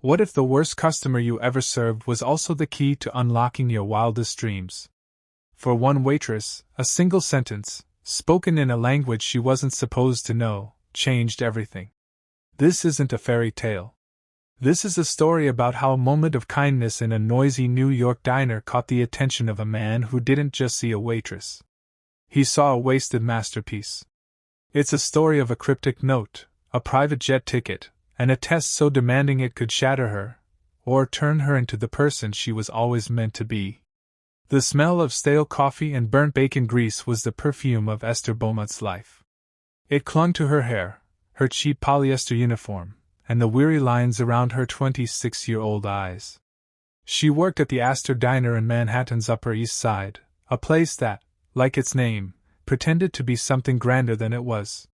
What if the worst customer you ever served was also the key to unlocking your wildest dreams? For one waitress, a single sentence, spoken in a language she wasn't supposed to know, changed everything. This isn't a fairy tale. This is a story about how a moment of kindness in a noisy New York diner caught the attention of a man who didn't just see a waitress. He saw a wasted masterpiece. It's a story of a cryptic note, a private jet ticket, and a test so demanding it could shatter her, or turn her into the person she was always meant to be. The smell of stale coffee and burnt bacon grease was the perfume of Esther Beaumont's life. It clung to her hair, her cheap polyester uniform, and the weary lines around her 26-year-old eyes. She worked at the Astor Diner in Manhattan's Upper East Side, a place that, like its name, pretended to be something grander than it was.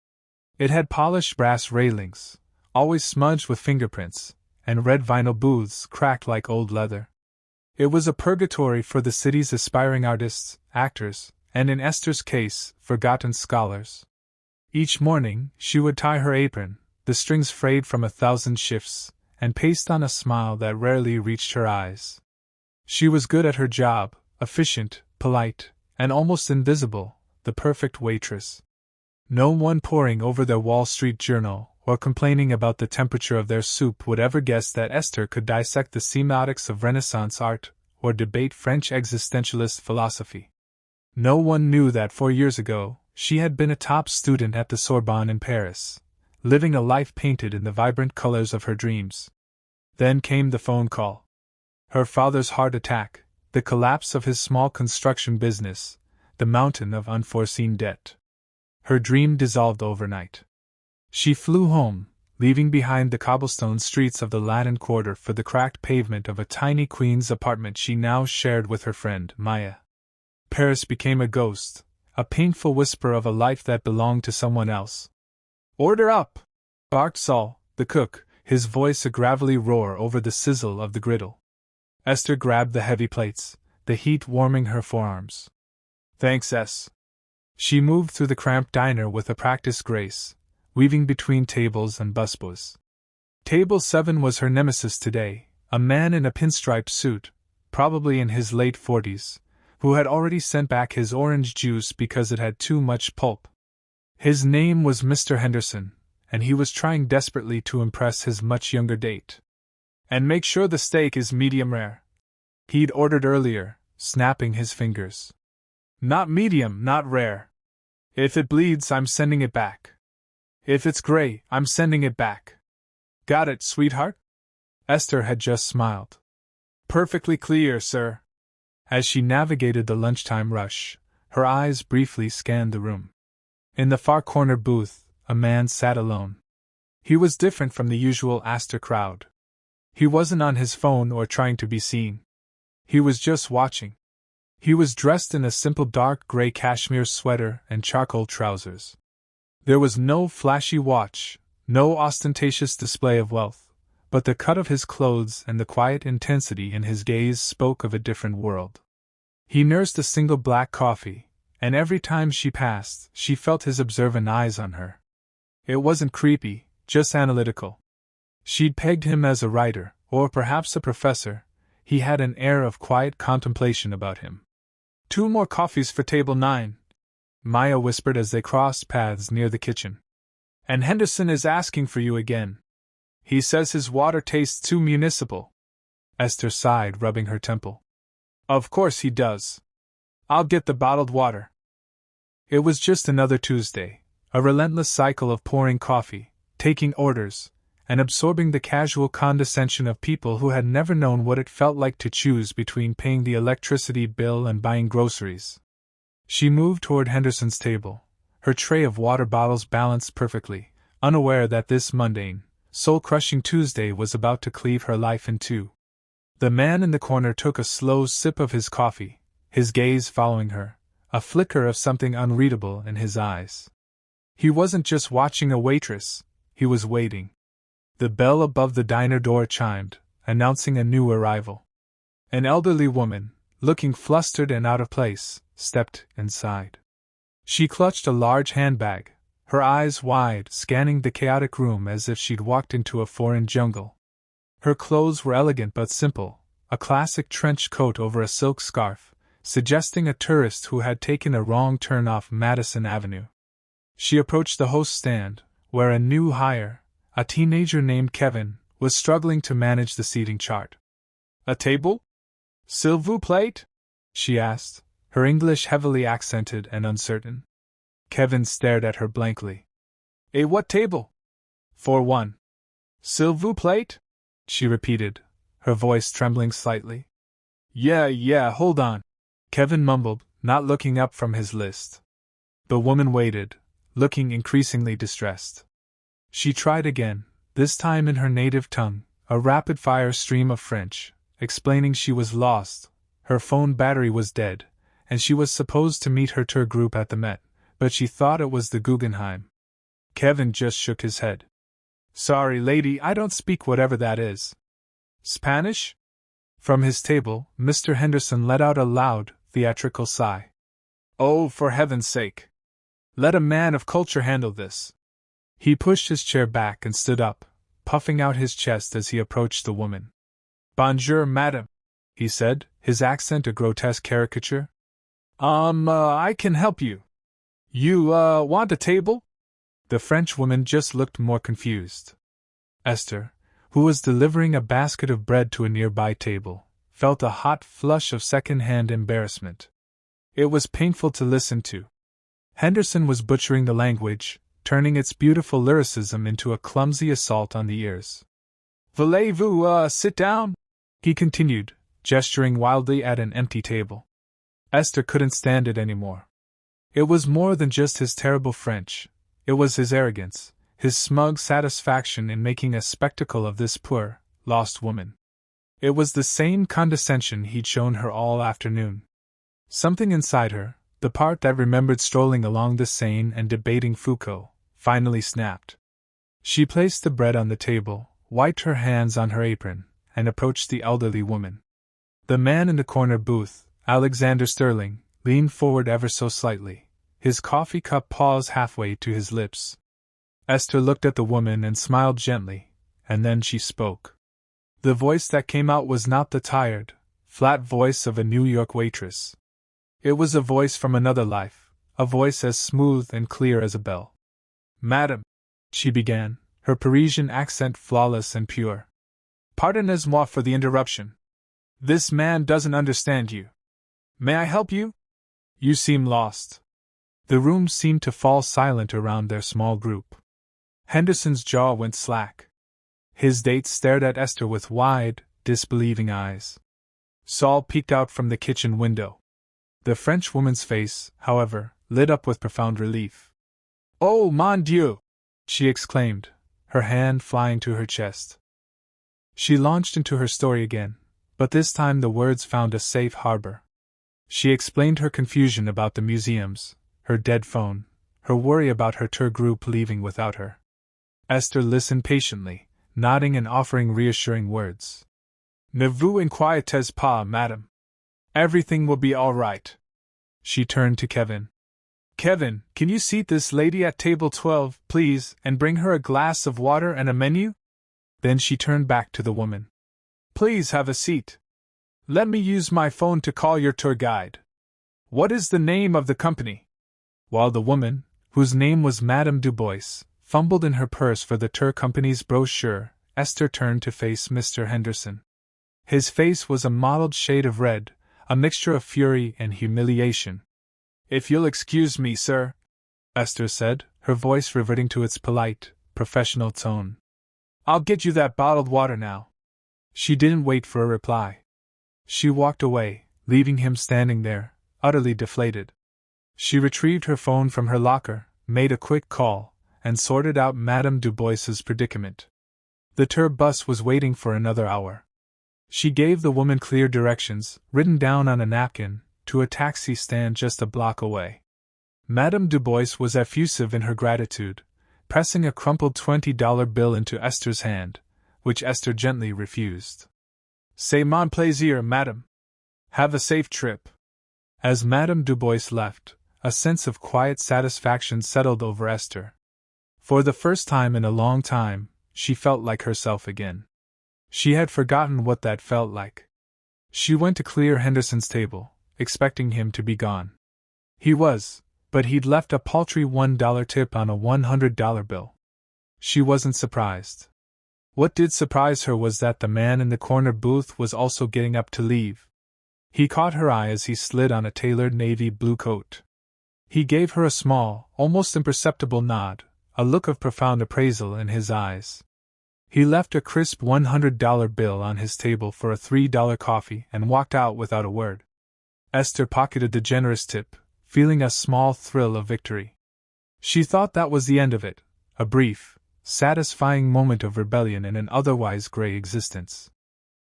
It had polished brass railings, always smudged with fingerprints, and red vinyl booths cracked like old leather. It was a purgatory for the city's aspiring artists, actors, and in Esther's case, forgotten scholars. Each morning, she would tie her apron, the strings frayed from 1,000 shifts, and paste on a smile that rarely reached her eyes. She was good at her job, efficient, polite, and almost invisible, the perfect waitress. No one poring over their Wall Street Journal or complaining about the temperature of their soup would ever guess that Esther could dissect the semiotics of Renaissance art or debate French existentialist philosophy. No one knew that 4 years ago, she had been a top student at the Sorbonne in Paris, living a life painted in the vibrant colors of her dreams. Then came the phone call. Her father's heart attack, the collapse of his small construction business, the mountain of unforeseen debt. Her dream dissolved overnight. She flew home, leaving behind the cobblestone streets of the Latin Quarter for the cracked pavement of a tiny Queens apartment she now shared with her friend, Maya. Paris became a ghost, a painful whisper of a life that belonged to someone else. "Order up!" barked Saul, the cook, his voice a gravelly roar over the sizzle of the griddle. Esther grabbed the heavy plates, the heat warming her forearms. "Thanks, S." She moved through the cramped diner with a practiced grace, weaving between tables and busboys. Table 7 was her nemesis today, a man in a pinstripe suit, probably in his late 40s, who had already sent back his orange juice because it had too much pulp. His name was Mr. Henderson, and he was trying desperately to impress his much younger date. "And make sure the steak is medium rare," he'd ordered earlier, snapping his fingers. "Not medium, not rare. If it bleeds, I'm sending it back. If it's gray, I'm sending it back. Got it, sweetheart?" Esther had just smiled. "Perfectly clear, sir." As she navigated the lunchtime rush, her eyes briefly scanned the room. In the far corner booth, a man sat alone. He was different from the usual Astor crowd. He wasn't on his phone or trying to be seen. He was just watching. He was dressed in a simple dark gray cashmere sweater and charcoal trousers. There was no flashy watch, no ostentatious display of wealth, but the cut of his clothes and the quiet intensity in his gaze spoke of a different world. He nursed a single black coffee, and every time she passed, she felt his observant eyes on her. It wasn't creepy, just analytical. She'd pegged him as a writer, or perhaps a professor. He had an air of quiet contemplation about him. "2 more coffees for table 9. Maya whispered as they crossed paths near the kitchen. "And Henderson is asking for you again. He says his water tastes too municipal." Esther sighed, rubbing her temple. "Of course he does. I'll get the bottled water." It was just another Tuesday, a relentless cycle of pouring coffee, taking orders, and absorbing the casual condescension of people who had never known what it felt like to choose between paying the electricity bill and buying groceries. She moved toward Henderson's table, her tray of water bottles balanced perfectly, unaware that this mundane, soul-crushing Tuesday was about to cleave her life in two. The man in the corner took a slow sip of his coffee, his gaze following her, a flicker of something unreadable in his eyes. He wasn't just watching a waitress, he was waiting. The bell above the diner door chimed, announcing a new arrival. An elderly woman, looking flustered and out of place, stepped inside. She clutched a large handbag, her eyes wide, scanning the chaotic room as if she'd walked into a foreign jungle. Her clothes were elegant but simple, a classic trench coat over a silk scarf, suggesting a tourist who had taken a wrong turn off Madison Avenue. She approached the host's stand, where a new hire, a teenager named Kevin, was struggling to manage the seating chart. "A table? S'il vous plaît?" she asked, her English heavily accented and uncertain. Kevin stared at her blankly. "A what table?" "For one. S'il vous plaît?" she repeated, her voice trembling slightly. Yeah, hold on," Kevin mumbled, not looking up from his list. The woman waited, looking increasingly distressed. She tried again, this time in her native tongue, a rapid-fire stream of French, explaining she was lost, her phone battery was dead, and she was supposed to meet her tour group at the Met, but she thought it was the Guggenheim. Kevin just shook his head. "Sorry, lady, I don't speak whatever that is." "Spanish?" From his table, Mr. Henderson let out a loud, theatrical sigh. "Oh, for heaven's sake! Let a man of culture handle this." He pushed his chair back and stood up, puffing out his chest as he approached the woman. "Bonjour, madame," he said, his accent a grotesque caricature. I can help you. You, want a table?" The French woman just looked more confused. Esther, who was delivering a basket of bread to a nearby table, felt a hot flush of second-hand embarrassment. It was painful to listen to. Henderson was butchering the language, turning its beautiful lyricism into a clumsy assault on the ears. "Voulez-vous, sit down?" he continued, gesturing wildly at an empty table. Esther couldn't stand it anymore. It was more than just his terrible French. It was his arrogance, his smug satisfaction in making a spectacle of this poor, lost woman. It was the same condescension he'd shown her all afternoon. Something inside her, the part that remembered strolling along the Seine and debating Foucault, finally snapped. She placed the bread on the table, wiped her hands on her apron, and approached the elderly woman. The man in the corner booth, Alexander Sterling, leaned forward ever so slightly, his coffee cup paused halfway to his lips. Esther looked at the woman and smiled gently, and then she spoke. The voice that came out was not the tired, flat voice of a New York waitress. It was a voice from another life, a voice as smooth and clear as a bell. "Madam," she began, her Parisian accent flawless and pure. "Pardonnez-moi for the interruption. This man doesn't understand you. May I help you? You seem lost." The room seemed to fall silent around their small group. Henderson's jaw went slack. His date stared at Esther with wide, disbelieving eyes. Saul peeked out from the kitchen window. The French woman's face, however, lit up with profound relief. "Oh, mon Dieu!" she exclaimed, her hand flying to her chest. She launched into her story again, but this time the words found a safe harbor. She explained her confusion about the museums, her dead phone, her worry about her tour group leaving without her. Esther listened patiently, nodding and offering reassuring words. "Ne vous inquiétez pas, madame. Everything will be all right." She turned to Kevin. "Kevin, can you seat this lady at table 12, please, and bring her a glass of water and a menu?" Then she turned back to the woman. "Please have a seat. Let me use my phone to call your tour guide. What is the name of the company?" While the woman, whose name was Madame Dubois, fumbled in her purse for the tour company's brochure, Esther turned to face Mr. Henderson. His face was a mottled shade of red, a mixture of fury and humiliation. "If you'll excuse me, sir," Esther said, her voice reverting to its polite, professional tone. "I'll get you that bottled water now." She didn't wait for a reply. She walked away, leaving him standing there, utterly deflated. She retrieved her phone from her locker, made a quick call, and sorted out Madame Dubois's predicament. The tour bus was waiting for another hour. She gave the woman clear directions, written down on a napkin, to a taxi stand just a block away. Madame Dubois was effusive in her gratitude, pressing a crumpled $20 bill into Esther's hand, which Esther gently refused. "C'est mon plaisir, madame. Have a safe trip." As Madame Dubois left, a sense of quiet satisfaction settled over Esther. For the first time in a long time, she felt like herself again. She had forgotten what that felt like. She went to clear Henderson's table, expecting him to be gone. He was, but he'd left a paltry $1 tip on a $100 bill. She wasn't surprised. What did surprise her was that the man in the corner booth was also getting up to leave. He caught her eye as he slid on a tailored navy blue coat. He gave her a small, almost imperceptible nod, a look of profound appraisal in his eyes. He left a crisp $100 bill on his table for a $3 coffee and walked out without a word. Esther pocketed the generous tip, feeling a small thrill of victory. She thought that was the end of it, a brief, satisfying moment of rebellion in an otherwise gray existence.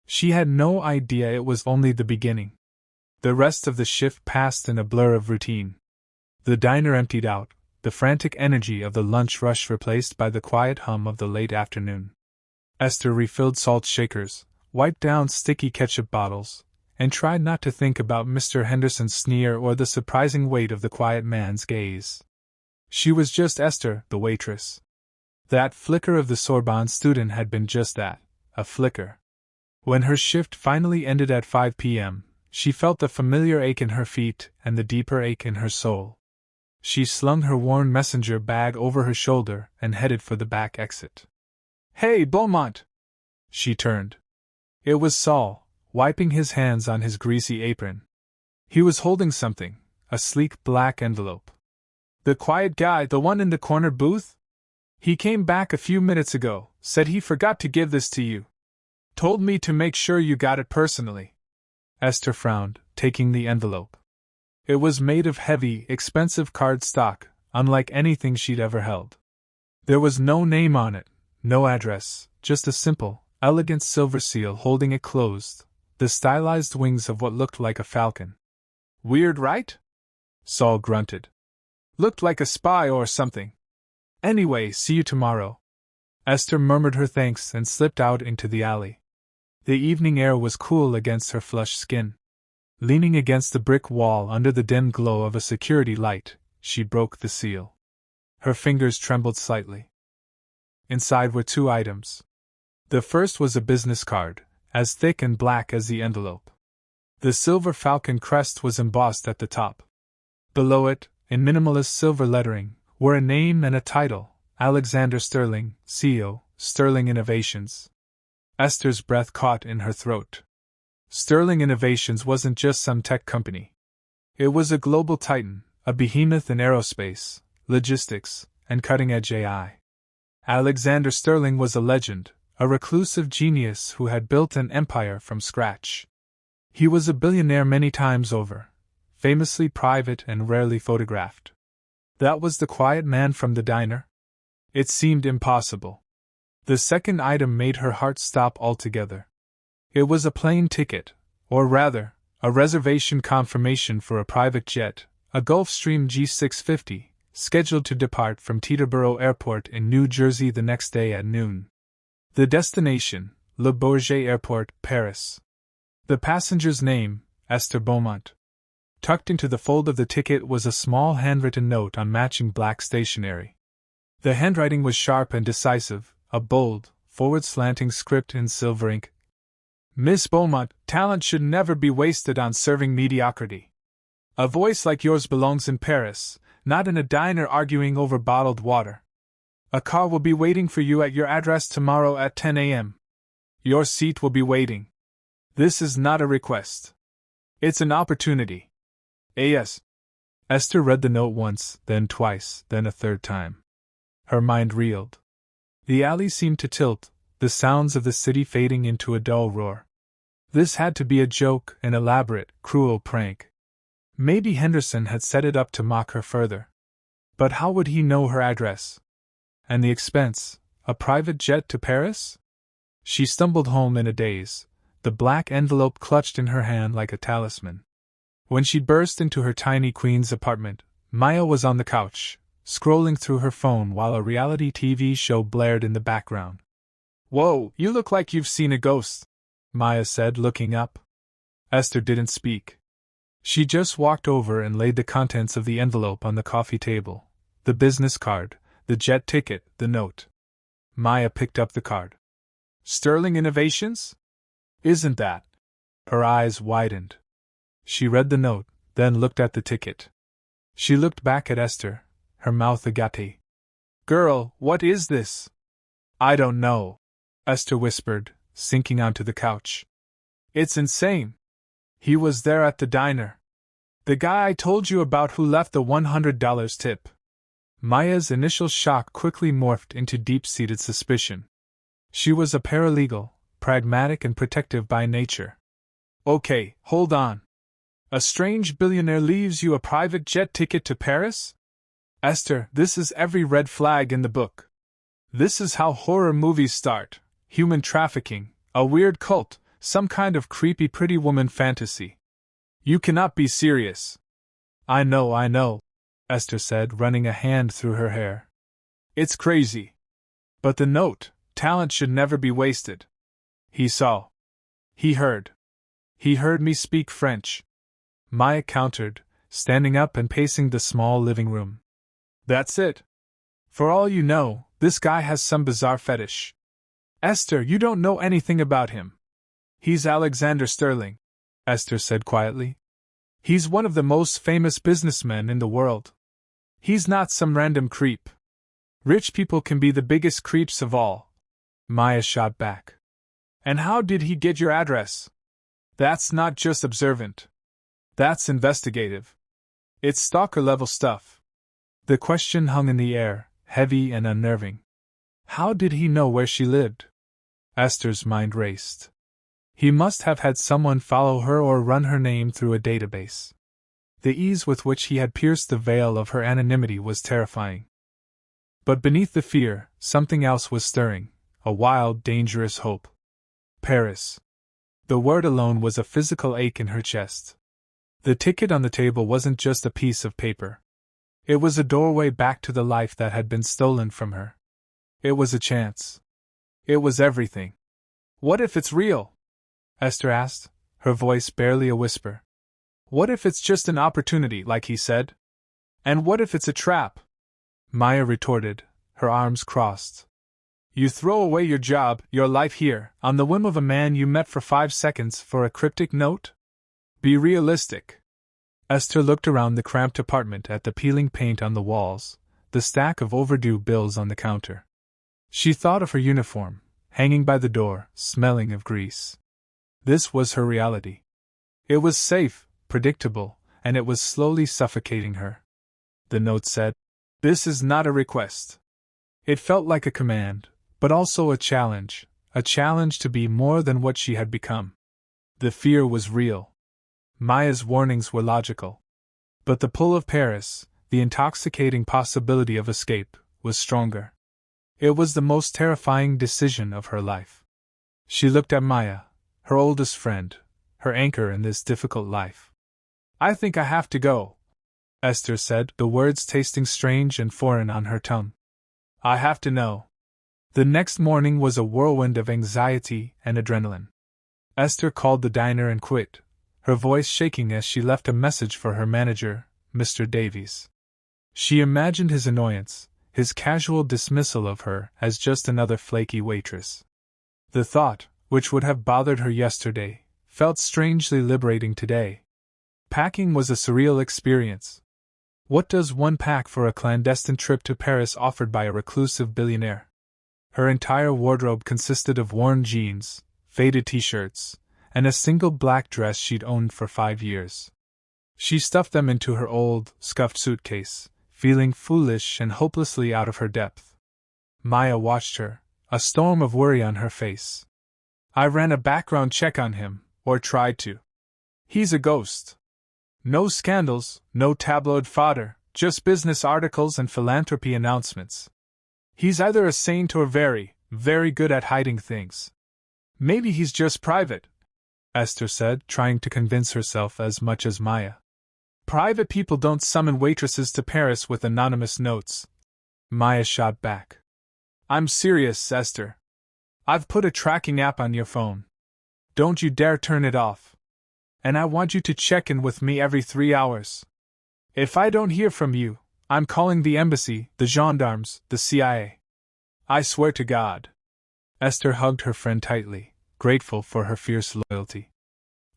She had no idea it was only the beginning. The rest of the shift passed in a blur of routine. The diner emptied out, the frantic energy of the lunch rush replaced by the quiet hum of the late afternoon. Esther refilled salt shakers, wiped down sticky ketchup bottles, and tried not to think about Mr. Henderson's sneer or the surprising weight of the quiet man's gaze. She was just Esther, the waitress. That flicker of the Sorbonne student had been just that, a flicker. When her shift finally ended at 5 p.m., she felt the familiar ache in her feet and the deeper ache in her soul. She slung her worn messenger bag over her shoulder and headed for the back exit. "Hey, Beaumont!" She turned. It was Saul, wiping his hands on his greasy apron. He was holding something, a sleek black envelope. "The quiet guy, the one in the corner booth? He came back a few minutes ago, said he forgot to give this to you. Told me to make sure you got it personally." Esther frowned, taking the envelope. It was made of heavy, expensive cardstock, unlike anything she'd ever held. There was no name on it, no address, just a simple, elegant silver seal holding it closed, the stylized wings of what looked like a falcon. "Weird, right?" Saul grunted. "Looked like a spy or something. Anyway, see you tomorrow." Esther murmured her thanks and slipped out into the alley. The evening air was cool against her flushed skin. Leaning against the brick wall under the dim glow of a security light, she broke the seal. Her fingers trembled slightly. Inside were 2 items. The first was a business card, as thick and black as the envelope. The silver falcon crest was embossed at the top. Below it, in minimalist silver lettering, were a name and a title: Alexander Sterling, CEO, Sterling Innovations. Esther's breath caught in her throat. Sterling Innovations wasn't just some tech company. It was a global titan, a behemoth in aerospace, logistics, and cutting-edge AI. Alexander Sterling was a legend, a reclusive genius who had built an empire from scratch. He was a billionaire many times over, famously private and rarely photographed. That was the quiet man from the diner? It seemed impossible. The second item made her heart stop altogether. It was a plane ticket, or rather, a reservation confirmation for a private jet, a Gulfstream G650, scheduled to depart from Teterboro Airport in New Jersey the next day at noon. The destination, Le Bourget Airport, Paris. The passenger's name, Esther Beaumont. Tucked into the fold of the ticket was a small handwritten note on matching black stationery. The handwriting was sharp and decisive, a bold, forward-slanting script in silver ink. "Miss Beaumont, talent should never be wasted on serving mediocrity. A voice like yours belongs in Paris, not in a diner arguing over bottled water. A car will be waiting for you at your address tomorrow at 10 a.m. Your seat will be waiting. This is not a request. It's an opportunity. A.S." Esther read the note once, then twice, then a third time. Her mind reeled. The alley seemed to tilt, the sounds of the city fading into a dull roar. This had to be a joke, an elaborate, cruel prank. Maybe Henderson had set it up to mock her further. But how would he know her address? And the expense, a private jet to Paris? She stumbled home in a daze, the black envelope clutched in her hand like a talisman. When she burst into her tiny Queens apartment, Maya was on the couch, scrolling through her phone while a reality TV show blared in the background. "Whoa, you look like you've seen a ghost," Maya said, looking up. Esther didn't speak. She just walked over and laid the contents of the envelope on the coffee table: the business card, the jet ticket, the note. Maya picked up the card. Sterling Innovations? Isn't that? Her eyes widened. She read the note, then looked at the ticket. She looked back at Esther, her mouth agape. Girl, what is this? I don't know, Esther whispered, sinking onto the couch. It's insane. He was there at the diner. The guy I told you about who left the $100 tip. Maya's initial shock quickly morphed into deep-seated suspicion. She was a paralegal, pragmatic and protective by nature. Okay, hold on. A strange billionaire leaves you a private jet ticket to Paris? Esther, this is every red flag in the book. This is how horror movies start. Human trafficking, a weird cult, some kind of creepy pretty woman fantasy. You cannot be serious. I know, Esther said, running a hand through her hair. It's crazy. But the note, talent should never be wasted. He saw. He heard. He heard me speak French. Maya countered, standing up and pacing the small living room. That's it. For all you know, this guy has some bizarre fetish. Esther, you don't know anything about him. He's Alexander Sterling, Esther said quietly. He's one of the most famous businessmen in the world. He's not some random creep. Rich people can be the biggest creeps of all. Maya shot back. And how did he get your address? That's not just observant. That's investigative. It's stalker-level stuff. The question hung in the air, heavy and unnerving. How did he know where she lived? Esther's mind raced. He must have had someone follow her or run her name through a database. The ease with which he had pierced the veil of her anonymity was terrifying. But beneath the fear, something else was stirring, a wild, dangerous hope. Paris. The word alone was a physical ache in her chest. The ticket on the table wasn't just a piece of paper. It was a doorway back to the life that had been stolen from her. It was a chance. It was everything. What if it's real? Esther asked, her voice barely a whisper. What if it's just an opportunity, like he said? And what if it's a trap? Maya retorted, her arms crossed. You throw away your job, your life here, on the whim of a man you met for 5 seconds for a cryptic note? Be realistic. Esther looked around the cramped apartment at the peeling paint on the walls, the stack of overdue bills on the counter. She thought of her uniform, hanging by the door, smelling of grease. This was her reality. It was safe, predictable, and it was slowly suffocating her. The note said, "This is not a request." It felt like a command, but also a challenge to be more than what she had become. The fear was real. Maya's warnings were logical. But the pull of Paris, the intoxicating possibility of escape, was stronger. It was the most terrifying decision of her life. She looked at Maya, her oldest friend, her anchor in this difficult life. I think I have to go, Esther said, the words tasting strange and foreign on her tongue. I have to know. The next morning was a whirlwind of anxiety and adrenaline. Esther called the diner and quit, her voice shaking as she left a message for her manager, Mr. Davies. She imagined his annoyance, his casual dismissal of her as just another flaky waitress. The thought, which would have bothered her yesterday, felt strangely liberating today. Packing was a surreal experience. What does one pack for a clandestine trip to Paris offered by a reclusive billionaire? Her entire wardrobe consisted of worn jeans, faded t-shirts, and a single black dress she'd owned for 5 years. She stuffed them into her old, scuffed suitcase, feeling foolish and hopelessly out of her depth. Maya watched her, a storm of worry on her face. I ran a background check on him, or tried to. He's a ghost. No scandals, no tabloid fodder, just business articles and philanthropy announcements. He's either a saint or very, very good at hiding things. Maybe he's just private, Esther said, trying to convince herself as much as Maya. Private people don't summon waitresses to Paris with anonymous notes. Maya shot back. I'm serious, Esther. I've put a tracking app on your phone. Don't you dare turn it off. And I want you to check in with me every 3 hours. If I don't hear from you, I'm calling the embassy, the gendarmes, the CIA. I swear to God. Esther hugged her friend tightly, grateful for her fierce loyalty.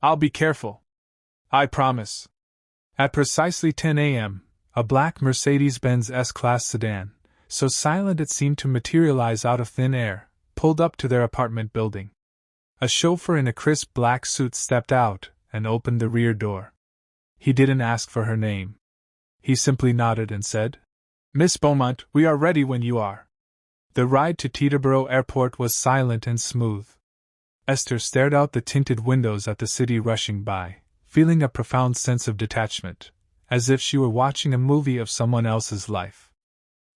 "I'll be careful. I promise." At precisely 10 a.m., a black Mercedes-Benz S-Class sedan, so silent it seemed to materialize out of thin air, pulled up to their apartment building. A chauffeur in a crisp black suit stepped out and opened the rear door. He didn't ask for her name. He simply nodded and said, "Miss Beaumont, we are ready when you are." The ride to Teterboro Airport was silent and smooth. Esther stared out the tinted windows at the city rushing by, feeling a profound sense of detachment, as if she were watching a movie of someone else's life.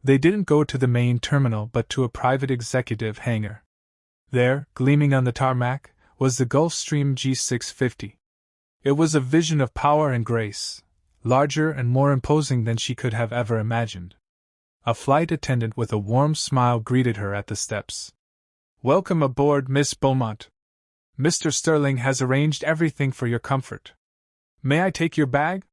They didn't go to the main terminal but to a private executive hangar. There, gleaming on the tarmac, was the Gulfstream G650. It was a vision of power and grace, larger and more imposing than she could have ever imagined. A flight attendant with a warm smile greeted her at the steps. "Welcome aboard, Miss Beaumont. Mr. Sterling has arranged everything for your comfort. May I take your bag?"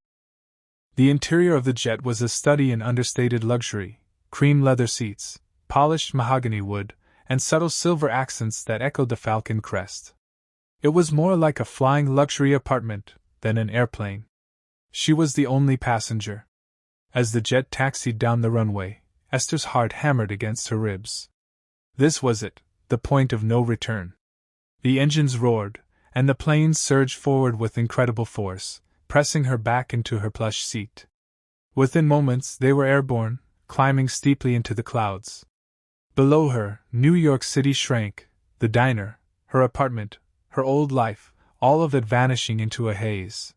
The interior of the jet was a study in understated luxury, cream leather seats, polished mahogany wood, and subtle silver accents that echoed the falcon crest. It was more like a flying luxury apartment than an airplane. She was the only passenger. As the jet taxied down the runway, Esther's heart hammered against her ribs. This was it, the point of no return. The engines roared, and the plane surged forward with incredible force, pressing her back into her plush seat. Within moments they were airborne, climbing steeply into the clouds. Below her, New York City shrank, the diner, her apartment, her old life, all of it vanishing into a haze.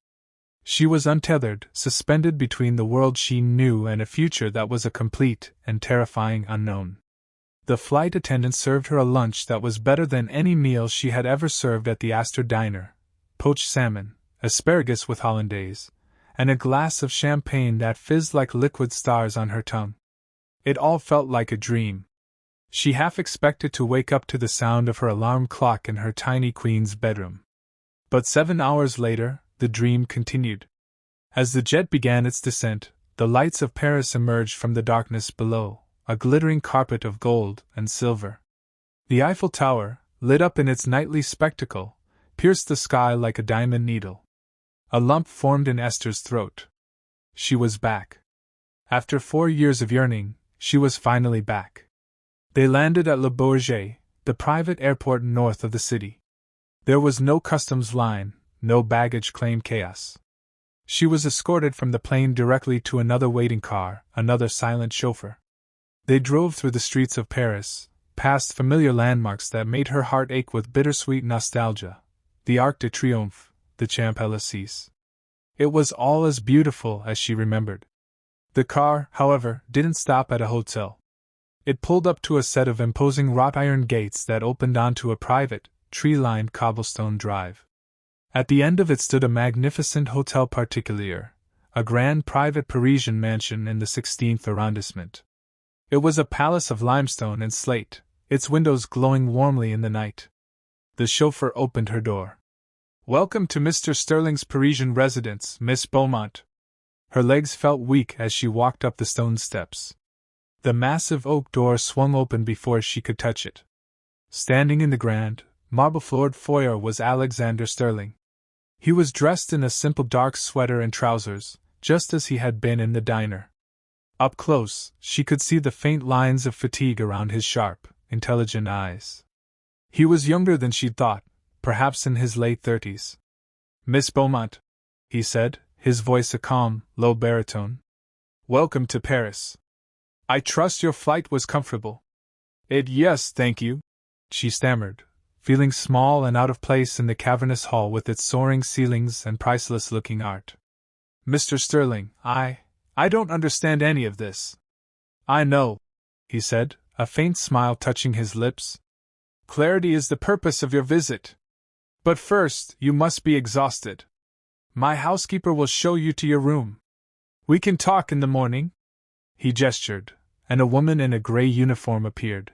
She was untethered, suspended between the world she knew and a future that was a complete and terrifying unknown. The flight attendant served her a lunch that was better than any meal she had ever served at the Astor Diner: poached salmon, asparagus with hollandaise, and a glass of champagne that fizzed like liquid stars on her tongue. It all felt like a dream. She half expected to wake up to the sound of her alarm clock in her tiny queen's bedroom. But 7 hours later, the dream continued. As the jet began its descent, the lights of Paris emerged from the darkness below, a glittering carpet of gold and silver. The Eiffel Tower, lit up in its nightly spectacle, pierced the sky like a diamond needle. A lump formed in Esther's throat. She was back. After 4 years of yearning, she was finally back. They landed at Le Bourget, the private airport north of the city. There was no customs line, no baggage claim chaos. She was escorted from the plane directly to another waiting car, another silent chauffeur. They drove through the streets of Paris, past familiar landmarks that made her heart ache with bittersweet nostalgia: the Arc de Triomphe, the Champs-Élysées. It was all as beautiful as she remembered. The car, however, didn't stop at a hotel. It pulled up to a set of imposing wrought iron gates that opened onto a private, tree-lined cobblestone drive. At the end of it stood a magnificent Hotel Particulier, a grand private Parisian mansion in the 16th arrondissement. It was a palace of limestone and slate, its windows glowing warmly in the night. The chauffeur opened her door. "Welcome to Mr. Sterling's Parisian residence, Miss Beaumont." Her legs felt weak as she walked up the stone steps. The massive oak door swung open before she could touch it. Standing in the grand, marble-floored foyer was Alexander Sterling. He was dressed in a simple dark sweater and trousers, just as he had been in the diner. Up close, she could see the faint lines of fatigue around his sharp, intelligent eyes. He was younger than she'd thought, perhaps in his late 30s. "Miss Beaumont," he said, his voice a calm, low baritone. "Welcome to Paris. I trust your flight was comfortable." Yes, thank you," she stammered, feeling small and out of place in the cavernous hall with its soaring ceilings and priceless-looking art. "Mr. Sterling, I don't understand any of this." "I know," he said, a faint smile touching his lips. "Clarity is the purpose of your visit. But first, you must be exhausted. My housekeeper will show you to your room. We can talk in the morning." He gestured, and a woman in a gray uniform appeared.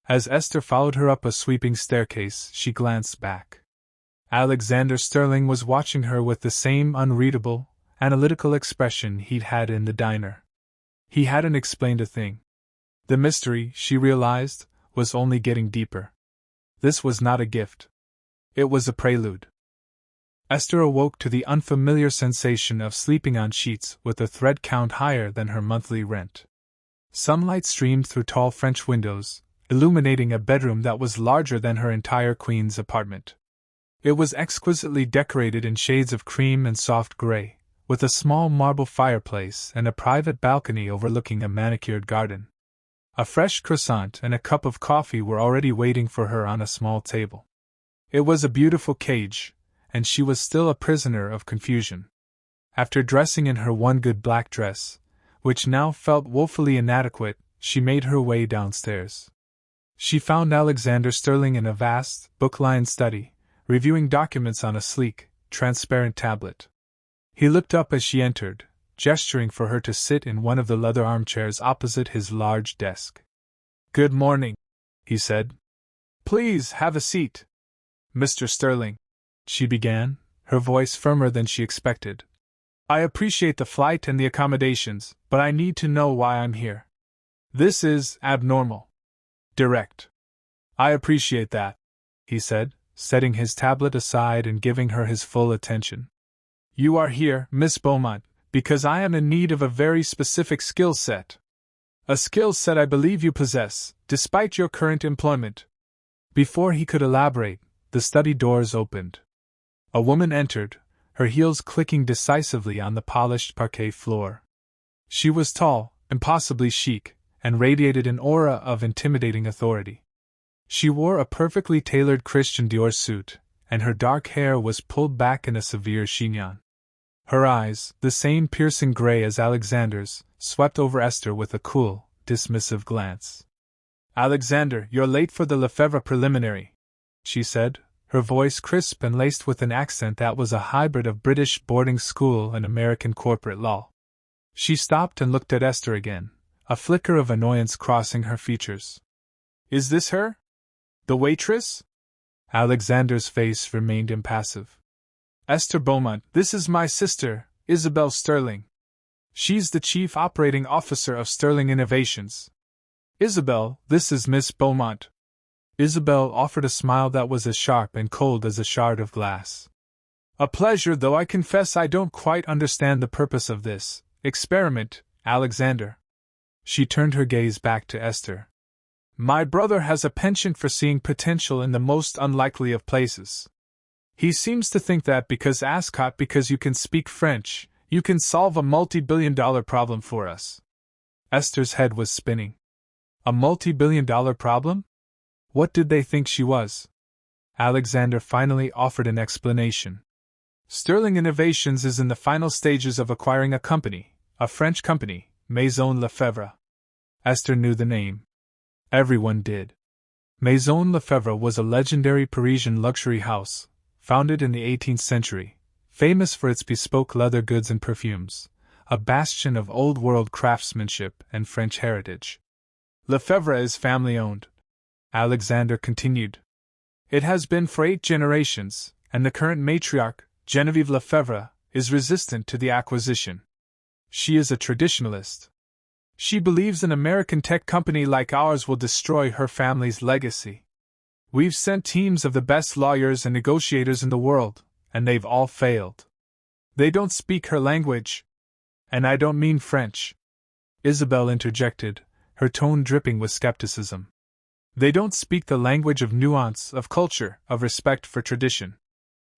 As Esther followed her up a sweeping staircase, she glanced back. Alexander Sterling was watching her with the same unreadable, analytical expression he'd had in the diner. He hadn't explained a thing. The mystery, she realized, was only getting deeper. This was not a gift. It was a prelude. Esther awoke to the unfamiliar sensation of sleeping on sheets with a thread count higher than her monthly rent. Sunlight streamed through tall French windows, illuminating a bedroom that was larger than her entire queen's apartment. It was exquisitely decorated in shades of cream and soft gray, with a small marble fireplace and a private balcony overlooking a manicured garden. A fresh croissant and a cup of coffee were already waiting for her on a small table. It was a beautiful cage, and she was still a prisoner of confusion. After dressing in her one good black dress, which now felt woefully inadequate, she made her way downstairs. She found Alexander Sterling in a vast, book-lined study, reviewing documents on a sleek, transparent tablet. He looked up as she entered, gesturing for her to sit in one of the leather armchairs opposite his large desk. "Good morning," he said. "Please have a seat. Mr. Sterling," she began, her voice firmer than she expected. "I appreciate the flight and the accommodations, but I need to know why I'm here. This is abnormal. Direct." "I appreciate that," he said, setting his tablet aside and giving her his full attention. "You are here, Miss Beaumont, because I am in need of a very specific skill set. A skill set I believe you possess, despite your current employment." Before he could elaborate, the study doors opened. A woman entered, her heels clicking decisively on the polished parquet floor. She was tall, impossibly chic, and radiated an aura of intimidating authority. She wore a perfectly tailored Christian Dior suit, and her dark hair was pulled back in a severe chignon. Her eyes, the same piercing gray as Alexander's, swept over Esther with a cool, dismissive glance. "Alexander, you're late for the Lefebvre preliminary," she said, her voice crisp and laced with an accent that was a hybrid of British boarding school and American corporate law. She stopped and looked at Esther again, a flicker of annoyance crossing her features. "Is this her? The waitress?" Alexander's face remained impassive. "Esther Beaumont, this is my sister, Isabel Sterling. She's the chief operating officer of Sterling Innovations. Isabel, this is Miss Beaumont." Isabel offered a smile that was as sharp and cold as a shard of glass. "A pleasure, though I confess I don't quite understand the purpose of this experiment, Alexander." She turned her gaze back to Esther. "My brother has a penchant for seeing potential in the most unlikely of places. He seems to think that because you can speak French, you can solve a multi-billion-dollar problem for us." Esther's head was spinning. A multi-billion-dollar problem? What did they think she was? Alexander finally offered an explanation. "Sterling Innovations is in the final stages of acquiring a company, a French company, Maison Lefebvre." Esther knew the name. Everyone did. Maison Lefebvre was a legendary Parisian luxury house, founded in the 18th century, famous for its bespoke leather goods and perfumes, a bastion of old-world craftsmanship and French heritage. "Lefebvre is family-owned," Alexander continued. "It has been for 8 generations, and the current matriarch, Genevieve Lefebvre, is resistant to the acquisition. She is a traditionalist. She believes an American tech company like ours will destroy her family's legacy. We've sent teams of the best lawyers and negotiators in the world, and they've all failed. They don't speak her language. And I don't mean French," Isabel interjected, her tone dripping with skepticism. "They don't speak the language of nuance, of culture, of respect for tradition.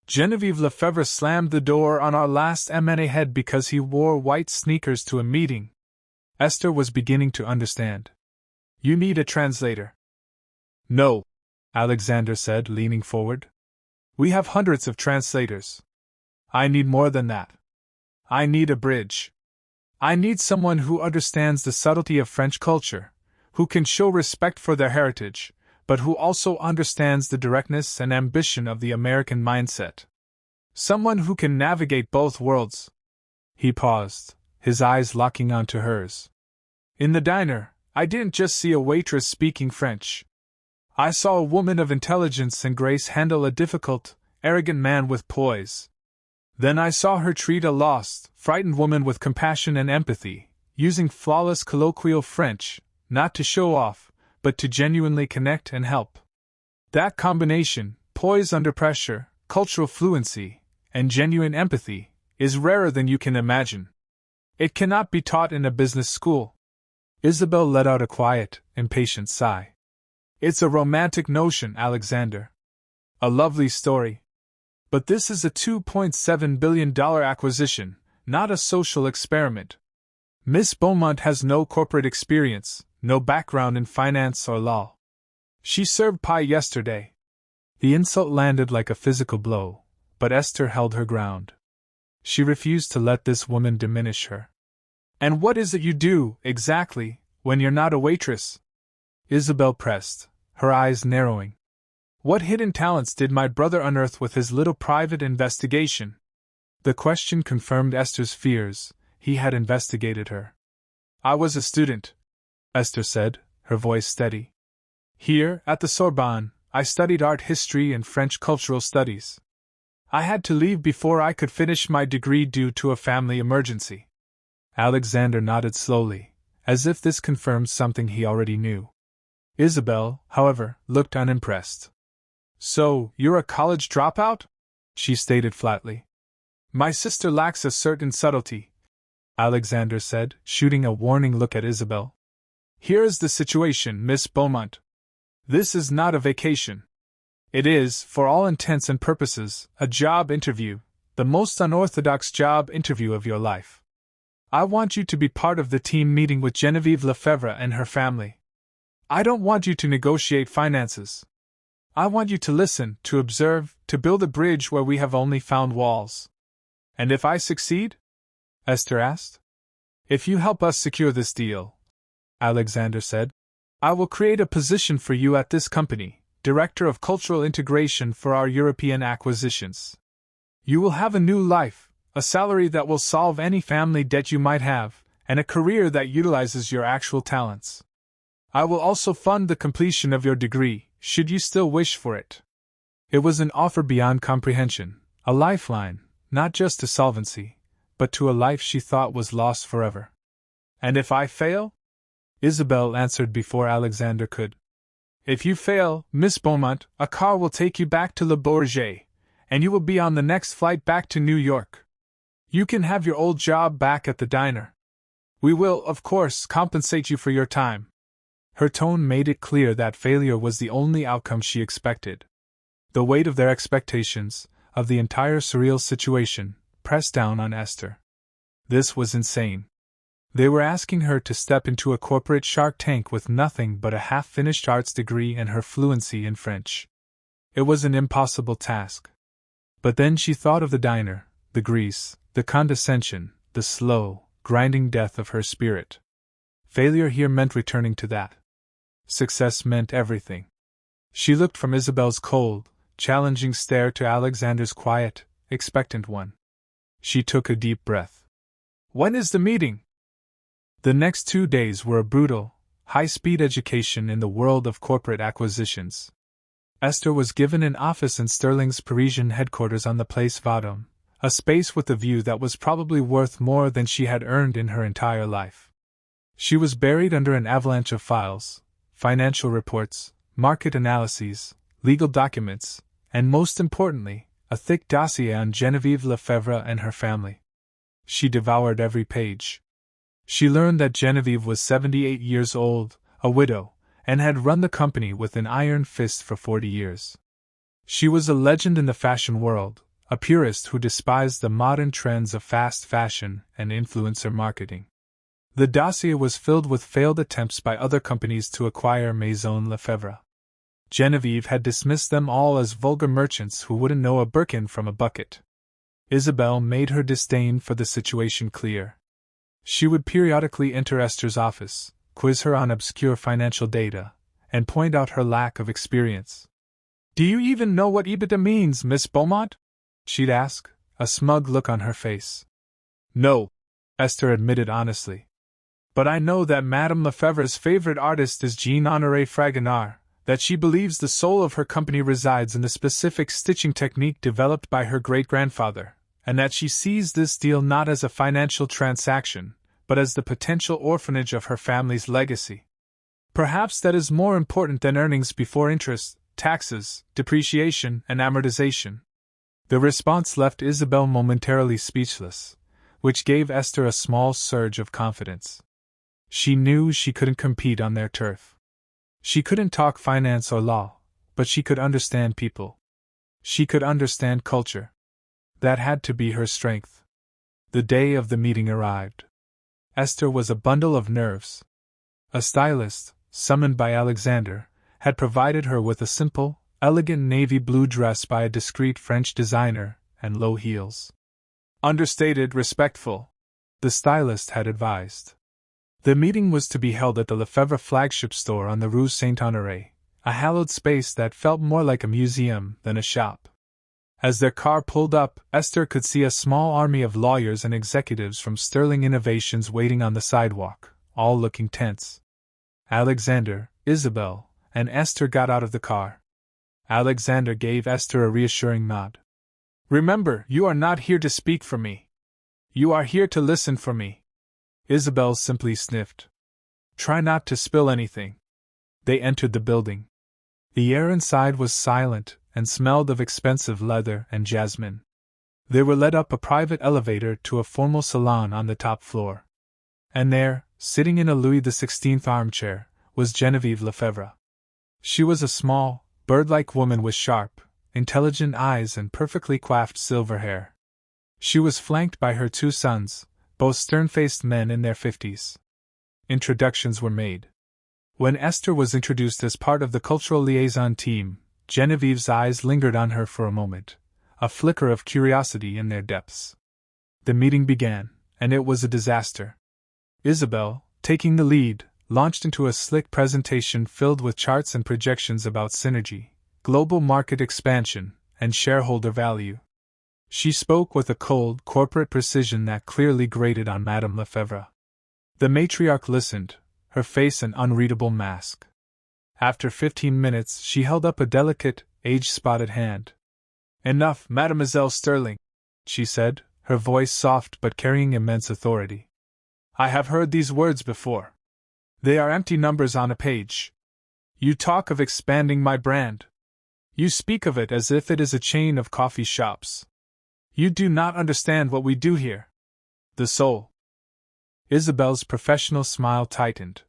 Genevieve Lefebvre slammed the door on our last M&A head because he wore white sneakers to a meeting." Esther was beginning to understand. "You need a translator." "No," Alexander said, leaning forward. "We have hundreds of translators. I need more than that. I need a bridge. I need someone who understands the subtlety of French culture, who can show respect for their heritage, but who also understands the directness and ambition of the American mindset. Someone who can navigate both worlds." He paused, his eyes locking onto hers. "In the diner, I didn't just see a waitress speaking French. I saw a woman of intelligence and grace handle a difficult, arrogant man with poise. Then I saw her treat a lost, frightened woman with compassion and empathy, using flawless colloquial French, not to show off, but to genuinely connect and help. That combination, poise under pressure, cultural fluency, and genuine empathy, is rarer than you can imagine. It cannot be taught in a business school. Isabel let out a quiet, impatient sigh. It's a romantic notion, Alexander. A lovely story. But this is a $2.7 billion acquisition, not a social experiment. Miss Beaumont has no corporate experience, no background in finance or law. She served pie yesterday. The insult landed like a physical blow, but Esther held her ground. She refused to let this woman diminish her. And what is it you do, exactly, when you're not a waitress? Isabel pressed, her eyes narrowing. What hidden talents did my brother unearth with his little private investigation? The question confirmed Esther's fears. He had investigated her. I was a student, Esther said, her voice steady. Here, at the Sorbonne, I studied art history and French cultural studies. I had to leave before I could finish my degree due to a family emergency. Alexander nodded slowly, as if this confirmed something he already knew. Isabel, however, looked unimpressed. So, you're a college dropout? She stated flatly. My sister lacks a certain subtlety, Alexander said, shooting a warning look at Isabel. Here is the situation, Miss Beaumont. This is not a vacation. It is, for all intents and purposes, a job interview, the most unorthodox job interview of your life. I want you to be part of the team meeting with Genevieve Lefebvre and her family. I don't want you to negotiate finances. I want you to listen, to observe, to build a bridge where we have only found walls. And if I succeed? Esther asked. If you help us secure this deal, Alexander said, I will create a position for you at this company, Director of Cultural Integration for our European acquisitions. You will have a new life, a salary that will solve any family debt you might have, and a career that utilizes your actual talents. I will also fund the completion of your degree, should you still wish for it. It was an offer beyond comprehension, a lifeline, not just to solvency, but to a life she thought was lost forever. And if I fail? Isabel answered before Alexander could. If you fail, Miss Beaumont, a car will take you back to Le Bourget, and you will be on the next flight back to New York. You can have your old job back at the diner. We will, of course, compensate you for your time. Her tone made it clear that failure was the only outcome she expected. The weight of their expectations, of the entire surreal situation, pressed down on Esther. This was insane. They were asking her to step into a corporate Shark Tank with nothing but a half-finished arts degree and her fluency in French. It was an impossible task. But then she thought of the diner, the grease, the condescension, the slow, grinding death of her spirit. Failure here meant returning to that. Success meant everything. She looked from Isabel's cold, challenging stare to Alexander's quiet, expectant one. She took a deep breath. When is the meeting? The next 2 days were a brutal, high-speed education in the world of corporate acquisitions. Esther was given an office in Sterling's Parisian headquarters on the Place Vendôme, a space with a view that was probably worth more than she had earned in her entire life. She was buried under an avalanche of files, financial reports, market analyses, legal documents, and most importantly, a thick dossier on Genevieve Lefebvre and her family. She devoured every page. She learned that Genevieve was 78 years old, a widow, and had run the company with an iron fist for 40 years. She was a legend in the fashion world, a purist who despised the modern trends of fast fashion and influencer marketing. The dossier was filled with failed attempts by other companies to acquire Maison Lefebvre. Genevieve had dismissed them all as vulgar merchants who wouldn't know a Birkin from a bucket. Isabel made her disdain for the situation clear. She would periodically enter Esther's office, quiz her on obscure financial data, and point out her lack of experience. Do you even know what EBITDA means, Miss Beaumont? She'd ask, a smug look on her face. No, Esther admitted honestly. But I know that Madame Lefebvre's favorite artist is Jean-Honoré Fragonard, that she believes the soul of her company resides in the specific stitching technique developed by her great-grandfather, and that she sees this deal not as a financial transaction, but as the potential orphanage of her family's legacy. Perhaps that is more important than earnings before interest, taxes, depreciation, and amortization. The response left Isabel momentarily speechless, which gave Esther a small surge of confidence. She knew she couldn't compete on their turf. She couldn't talk finance or law, but she could understand people. She could understand culture. That had to be her strength. The day of the meeting arrived. Esther was a bundle of nerves. A stylist, summoned by Alexander, had provided her with a simple, elegant navy blue dress by a discreet French designer, and low heels. Understated, respectful, the stylist had advised. The meeting was to be held at the Lefebvre flagship store on the Rue Saint-Honoré, a hallowed space that felt more like a museum than a shop. As their car pulled up, Esther could see a small army of lawyers and executives from Sterling Innovations waiting on the sidewalk, all looking tense. Alexander, Isabel, and Esther got out of the car. Alexander gave Esther a reassuring nod. "Remember, you are not here to speak for me. You are here to listen for me." Isabel simply sniffed. "Try not to spill anything." They entered the building. The air inside was silent and smelled of expensive leather and jasmine. They were led up a private elevator to a formal salon on the top floor. And there, sitting in a Louis XVI armchair, was Geneviève Lefebvre. She was a small, bird-like woman with sharp, intelligent eyes and perfectly coiffed silver hair. She was flanked by her two sons, both stern-faced men in their 50s. Introductions were made. When Esther was introduced as part of the cultural liaison team, Genevieve's eyes lingered on her for a moment, a flicker of curiosity in their depths. The meeting began, and it was a disaster. Isabel, taking the lead, launched into a slick presentation filled with charts and projections about synergy, global market expansion, and shareholder value. She spoke with a cold, corporate precision that clearly grated on Madame Lefebvre. The matriarch listened, her face an unreadable mask. After 15 minutes, she held up a delicate, age-spotted hand. "Enough, Mademoiselle Sterling," she said, her voice soft but carrying immense authority. "I have heard these words before. They are empty numbers on a page. You talk of expanding my brand. You speak of it as if it is a chain of coffee shops. You do not understand what we do here. The soul." Isabel's professional smile tightened.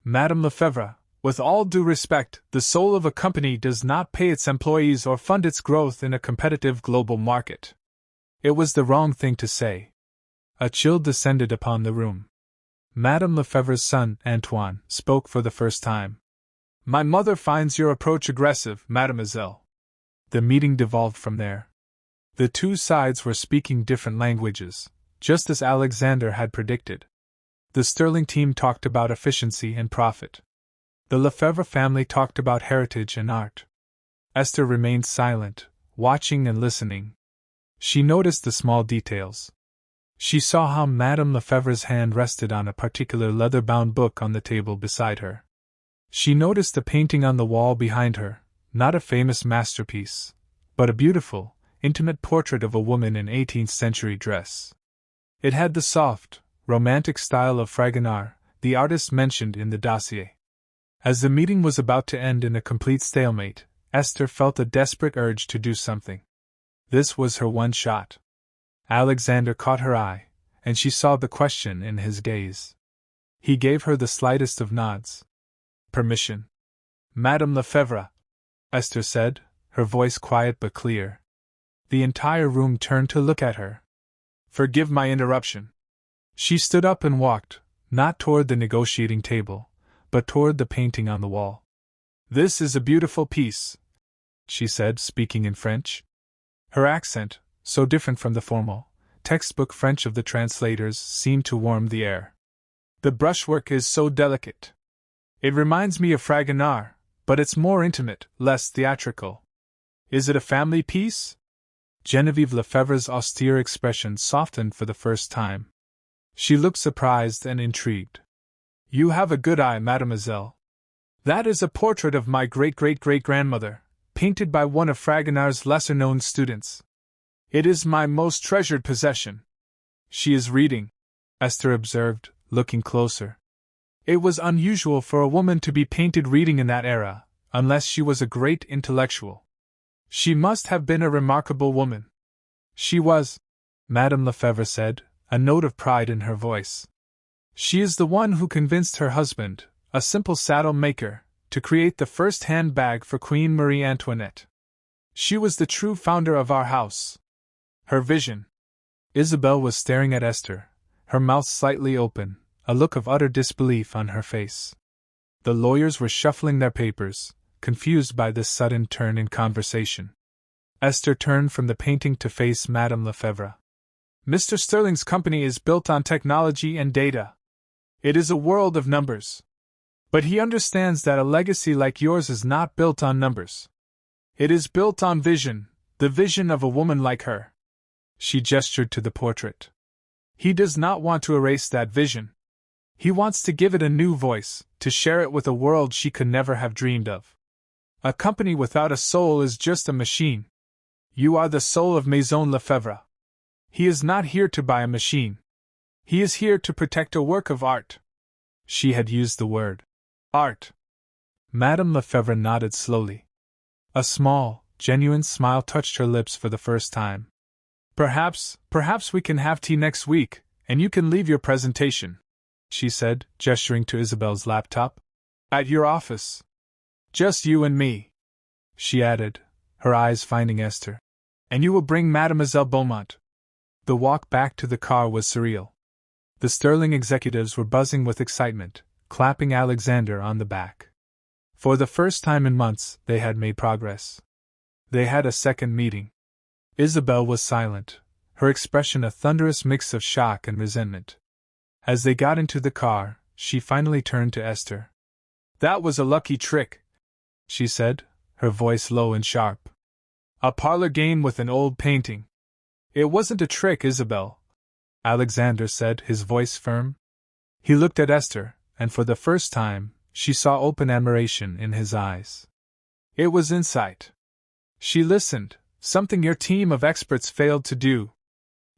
"Madame Lefebvre, with all due respect, the soul of a company does not pay its employees or fund its growth in a competitive global market." It was the wrong thing to say. A chill descended upon the room. Madame Lefebvre's son, Antoine, spoke for the first time. "My mother finds your approach aggressive, mademoiselle." The meeting devolved from there. The two sides were speaking different languages, just as Alexander had predicted. The Sterling team talked about efficiency and profit. The Lefebvre family talked about heritage and art. Esther remained silent, watching and listening. She noticed the small details. She saw how Madame Lefebvre's hand rested on a particular leather-bound book on the table beside her. She noticed the painting on the wall behind her, not a famous masterpiece, but a beautiful, intimate portrait of a woman in 18th-century dress. It had the soft, romantic style of Fragonard, the artist mentioned in the dossier. As the meeting was about to end in a complete stalemate, Esther felt a desperate urge to do something. This was her one shot. Alexander caught her eye, and she saw the question in his gaze. He gave her the slightest of nods. "Permission." "Madame Lefebvre," Esther said, her voice quiet but clear. The entire room turned to look at her. "Forgive my interruption." She stood up and walked, not toward the negotiating table, but toward the painting on the wall. "This is a beautiful piece," she said, speaking in French. Her accent, so different from the formal, textbook French of the translators, seemed to warm the air. "The brushwork is so delicate. It reminds me of Fragonard, but it's more intimate, less theatrical. Is it a family piece?" Geneviève Lefebvre's austere expression softened for the first time. She looked surprised and intrigued. "You have a good eye, mademoiselle. That is a portrait of my great-great-great-grandmother, painted by one of Fragonard's lesser-known students. It is my most treasured possession." "She is reading," Esther observed, looking closer. It was unusual for a woman to be painted reading in that era, unless she was a great intellectual. She must have been a remarkable woman. She was, Madame Lefebvre said, a note of pride in her voice. She is the one who convinced her husband, a simple saddle maker, to create the first handbag for Queen Marie Antoinette. She was the true founder of our house. Her vision. Isabelle was staring at Esther, her mouth slightly open, a look of utter disbelief on her face. The lawyers were shuffling their papers, confused by this sudden turn in conversation. Esther turned from the painting to face Madame Lefebvre. Mr. Sterling's company is built on technology and data. It is a world of numbers. But he understands that a legacy like yours is not built on numbers. It is built on vision, the vision of a woman like her. She gestured to the portrait. He does not want to erase that vision. He wants to give it a new voice, to share it with a world she could never have dreamed of. A company without a soul is just a machine. You are the soul of Maison Lefebvre. He is not here to buy a machine. He is here to protect a work of art. She had used the word art. Madame Lefebvre nodded slowly. A small, genuine smile touched her lips for the first time. Perhaps we can have tea next week, and you can leave your presentation, she said, gesturing to Isabelle's laptop. At your office. Just you and me, she added, her eyes finding Esther. And you will bring Mademoiselle Beaumont. The walk back to the car was surreal. The Sterling executives were buzzing with excitement, clapping Alexander on the back. For the first time in months, they had made progress. They had a second meeting. Isabelle was silent, her expression a thunderous mix of shock and resentment. As they got into the car, she finally turned to Esther. That was a lucky trick, she said, her voice low and sharp. A parlor game with an old painting. It wasn't a trick, Isabelle, Alexander said, his voice firm. He looked at Esther, and for the first time, she saw open admiration in his eyes. It was insight. She listened, something your team of experts failed to do.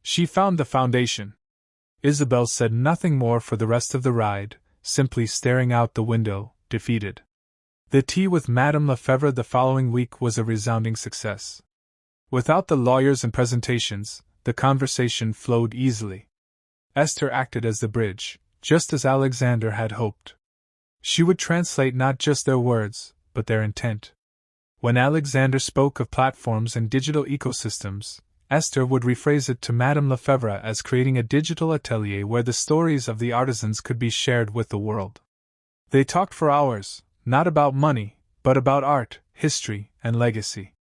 She found the foundation. Isabelle said nothing more for the rest of the ride, simply staring out the window, defeated. The tea with Madame Lefebvre the following week was a resounding success. Without the lawyers and presentations, the conversation flowed easily. Esther acted as the bridge, just as Alexander had hoped. She would translate not just their words, but their intent. When Alexander spoke of platforms and digital ecosystems, Esther would rephrase it to Madame Lefebvre as creating a digital atelier where the stories of the artisans could be shared with the world. They talked for hours, not about money, but about art, history, and legacy.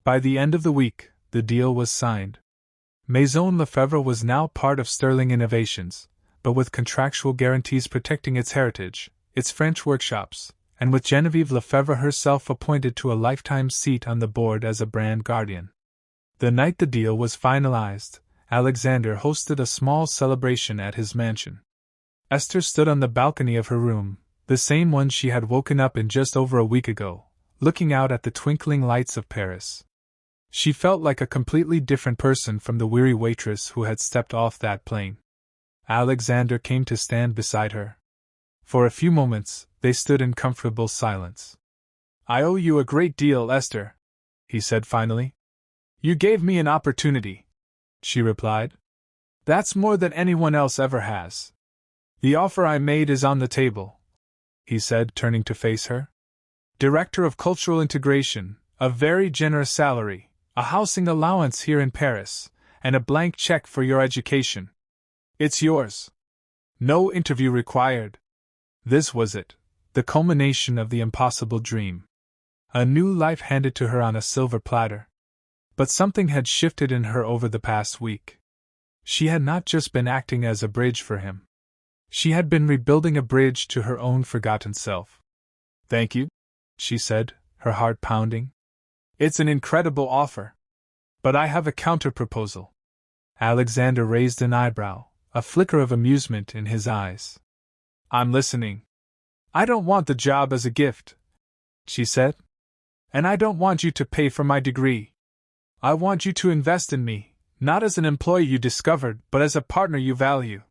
By the end of the week, the deal was signed. Maison Lefebvre was now part of Sterling Innovations, but with contractual guarantees protecting its heritage, its French workshops, and with Geneviève Lefebvre herself appointed to a lifetime seat on the board as a brand guardian. The night the deal was finalized, Alexander hosted a small celebration at his mansion. Esther stood on the balcony of her room, the same one she had woken up in just over a week ago, looking out at the twinkling lights of Paris. She felt like a completely different person from the weary waitress who had stepped off that plane. Alexander came to stand beside her. For a few moments, they stood in comfortable silence. I owe you a great deal, Esther, he said finally. You gave me an opportunity, she replied. That's more than anyone else ever has. The offer I made is on the table, he said, turning to face her. Director of Cultural Integration, a very generous salary, a housing allowance here in Paris, and a blank check for your education. It's yours. No interview required. This was it, the culmination of the impossible dream. A new life handed to her on a silver platter. But something had shifted in her over the past week. She had not just been acting as a bridge for him. She had been rebuilding a bridge to her own forgotten self. Thank you, she said, her heart pounding. It's an incredible offer. But I have a counter-proposal. Alexander raised an eyebrow, a flicker of amusement in his eyes. I'm listening. I don't want the job as a gift, she said. And I don't want you to pay for my degree. I want you to invest in me, not as an employee you discovered, but as a partner you value.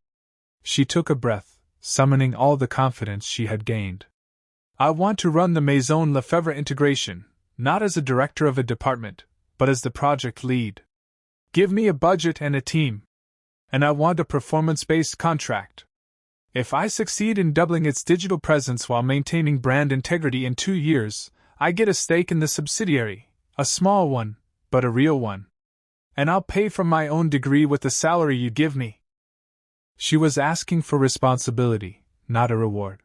She took a breath, summoning all the confidence she had gained. I want to run the Maison Lefebvre integration, not as a director of a department, but as the project lead. Give me a budget and a team. And I want a performance-based contract. If I succeed in doubling its digital presence while maintaining brand integrity in 2 years, I get a stake in the subsidiary, a small one, but a real one. And I'll pay from my own degree with the salary you give me. She was asking for responsibility, not a reward.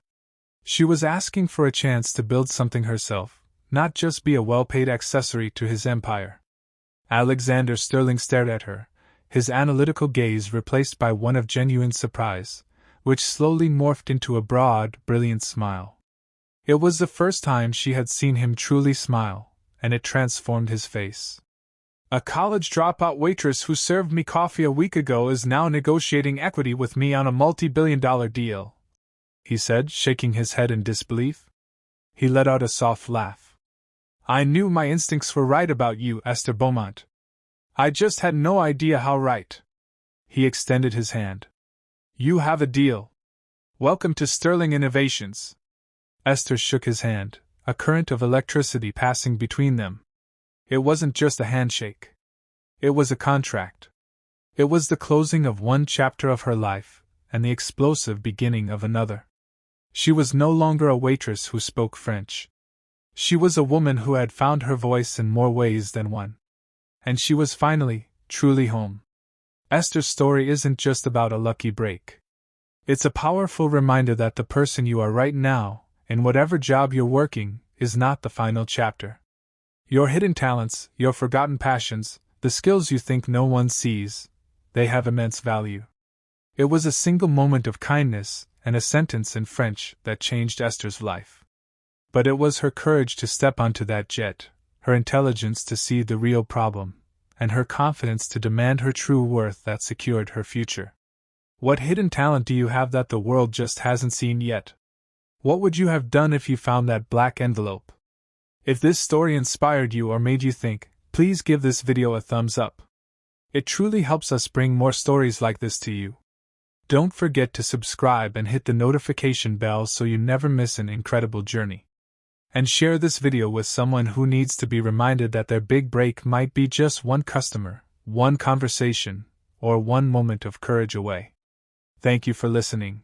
She was asking for a chance to build something herself, not just be a well-paid accessory to his empire. Alexander Sterling stared at her, his analytical gaze replaced by one of genuine surprise, which slowly morphed into a broad, brilliant smile. It was the first time she had seen him truly smile, and it transformed his face. A college dropout waitress who served me coffee a week ago is now negotiating equity with me on a multi-billion-dollar deal, he said, shaking his head in disbelief. He let out a soft laugh. I knew my instincts were right about you, Esther Beaumont. I just had no idea how right. He extended his hand. You have a deal. Welcome to Sterling Innovations. Esther shook his hand, a current of electricity passing between them. It wasn't just a handshake. It was a contract. It was the closing of one chapter of her life, and the explosive beginning of another. She was no longer a waitress who spoke French. She was a woman who had found her voice in more ways than one. And she was finally, truly home. Esther's story isn't just about a lucky break. It's a powerful reminder that the person you are right now, in whatever job you're working, is not the final chapter. Your hidden talents, your forgotten passions, the skills you think no one sees, they have immense value. It was a single moment of kindness and a sentence in French that changed Esther's life. But it was her courage to step onto that jet, her intelligence to see the real problem, and her confidence to demand her true worth that secured her future. What hidden talent do you have that the world just hasn't seen yet? What would you have done if you found that black envelope? If this story inspired you or made you think, please give this video a thumbs up. It truly helps us bring more stories like this to you. Don't forget to subscribe and hit the notification bell so you never miss an incredible journey. And share this video with someone who needs to be reminded that their big break might be just one customer, one conversation, or one moment of courage away. Thank you for listening.